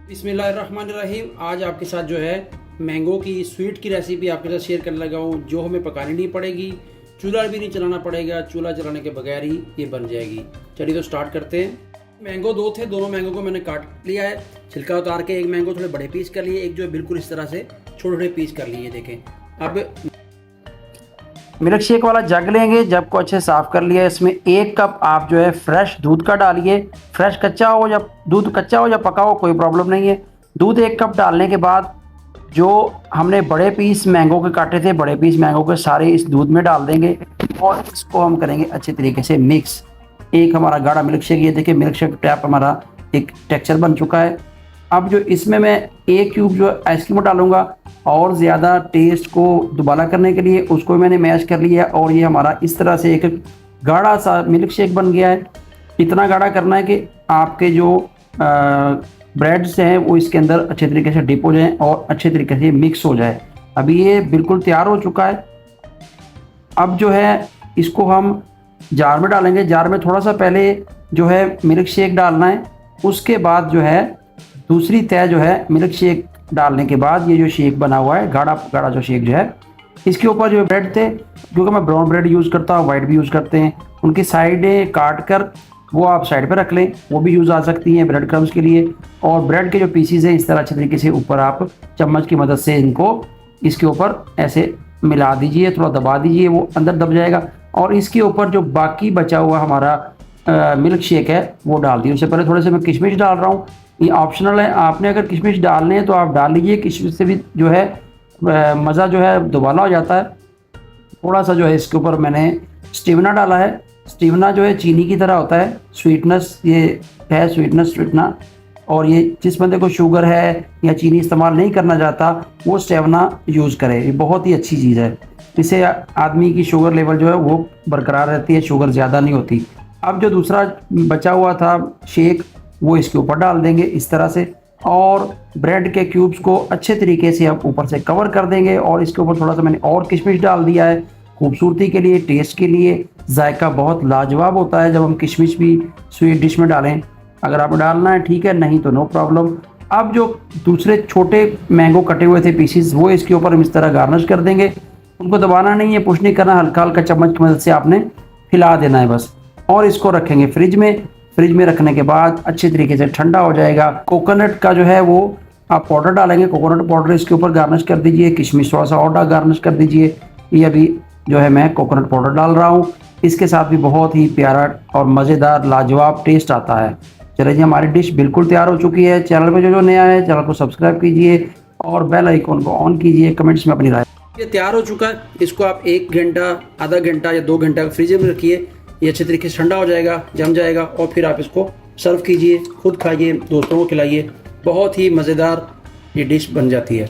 बिस्मिल्लाहिर्रहमानिर्रहीम। आज आपके साथ जो है मैंगो की स्वीट की रेसिपी आपके साथ शेयर करने लगा हूँ, जो हमें पकानी नहीं पड़ेगी, चूल्हा भी नहीं चलाना पड़ेगा, चूल्हा चलाने के बगैर ही ये बन जाएगी। चलिए तो स्टार्ट करते हैं। मैंगो दो थे, दोनों मैंगो को मैंने काट लिया है, छिलका उतार के। एक मैंगो थोड़े बड़े पीस कर लिए, एक जो है बिल्कुल इस तरह से छोटे छोटे पीस कर लिए। देखें, अब मिल्क शेक वाला जग लेंगे, जग को अच्छे साफ़ कर लिया। इसमें 1 कप आप जो है फ्रेश दूध का डालिए। फ्रेश कच्चा हो या दूध कच्चा हो या पका हो कोई प्रॉब्लम नहीं है। दूध 1 कप डालने के बाद जो हमने बड़े पीस मैंगो के काटे थे, बड़े पीस मैंगो के सारे इस दूध में डाल देंगे और इसको हम करेंगे अच्छे तरीके से मिक्स। एक हमारा गाढ़ा मिल्क शेक, ये देखिए मिल्क शेक टैप हमारा एक टेक्सचर बन चुका है। अब जो इसमें मैं 1 क्यूब जो आइसक्रीम डालूंगा और ज़्यादा टेस्ट को दुबारा करने के लिए उसको मैंने मैश कर लिया है और ये हमारा इस तरह से एक गाढ़ा सा मिल्क शेक बन गया है। इतना गाढ़ा करना है कि आपके जो ब्रेड्स हैं वो इसके अंदर अच्छे तरीके से डिप हो जाएं और अच्छे तरीके से मिक्स हो जाए। अभी ये बिल्कुल तैयार हो चुका है। अब जो है इसको हम जार में डालेंगे। जार में थोड़ा सा पहले जो है मिल्क शेक डालना है, उसके बाद जो है दूसरी तय जो है मिल्क शेक डालने के बाद ये जो शेक बना हुआ है, गाढ़ा गाढ़ा जो शेक जो है, इसके ऊपर जो ब्रेड थे, क्योंकि मैं ब्राउन ब्रेड यूज़ करता हूँ, वाइट भी यूज़ करते हैं, उनकी साइडें काट कर वो आप साइड पे रख लें, वो भी यूज़ आ सकती हैं ब्रेड क्रम्स के लिए। और ब्रेड के जो पीसीज हैं इस तरह अच्छे तरीके से ऊपर आप चम्मच की मदद से इनको इसके ऊपर ऐसे मिला दीजिए, थोड़ा दबा दीजिए, वो अंदर दब जाएगा। और इसके ऊपर जो बाकी बचा हुआ हमारा मिल्क शेक है वो डाल दिए। उससे पहले थोड़े से मैं किशमिश डाल रहा हूँ, ये ऑप्शनल है। आपने अगर किशमिश डालने हैं तो आप डाल लीजिए, किशमिश से भी जो है मज़ा जो है दोबारा हो जाता है। थोड़ा सा जो है इसके ऊपर मैंने स्टीवना डाला है। स्टीवना जो है चीनी की तरह होता है, स्वीटनेस ये है, स्वीटना। और ये जिस बंदे को शुगर है या चीनी इस्तेमाल नहीं करना चाहता वो स्टेवना यूज़ करे, ये बहुत ही अच्छी चीज़ है। इससे आदमी की शुगर लेवल जो है वो बरकरार रहती है, शुगर ज़्यादा नहीं होती। अब जो दूसरा बचा हुआ था शेक वो इसके ऊपर डाल देंगे इस तरह से, और ब्रेड के क्यूब्स को अच्छे तरीके से आप ऊपर से कवर कर देंगे। और इसके ऊपर थोड़ा सा मैंने और किशमिश डाल दिया है, खूबसूरती के लिए, टेस्ट के लिए। जायका बहुत लाजवाब होता है जब हम किशमिश भी स्वीट डिश में डालें। अगर आप डालना है ठीक है, नहीं तो नो प्रॉब्लम। अब जो दूसरे छोटे मैंगो कटे हुए थे पीसीज, वो इसके ऊपर हम इस तरह गार्निश कर देंगे। उनको दबाना नहीं है, पुश नहीं करना, हल्का हल्का चम्मच की मदद से आपने हिला देना है बस। और इसको रखेंगे फ्रिज में। फ्रिज में रखने के बाद अच्छे तरीके से ठंडा हो जाएगा। कोकोनट का जो है वो आप पाउडर डालेंगे, कोकोनट पाउडर इसके ऊपर गार्निश कर दीजिए, किशमिश थोड़ा सा और गार्निश कर दीजिए। ये अभी जो है मैं कोकोनट पाउडर डाल रहा हूँ, इसके साथ भी बहुत ही प्यारा और मज़ेदार लाजवाब टेस्ट आता है। चलिए जी, हमारी डिश बिल्कुल तैयार हो चुकी है। चैनल पर जो नया है चैनल को सब्सक्राइब कीजिए और बेल आइकॉन को ऑन कीजिए। कमेंट्स में अपनी राय। ये तैयार हो चुका है। इसको आप 1 घंटा, आधा घंटा या 2 घंटा फ्रिज में रखिए, ये अच्छे तरीके से ठंडा हो जाएगा, जम जाएगा। और फिर आप इसको सर्व कीजिए, खुद खाइए, दोस्तों को खिलाइए। बहुत ही मज़ेदार ये डिश बन जाती है।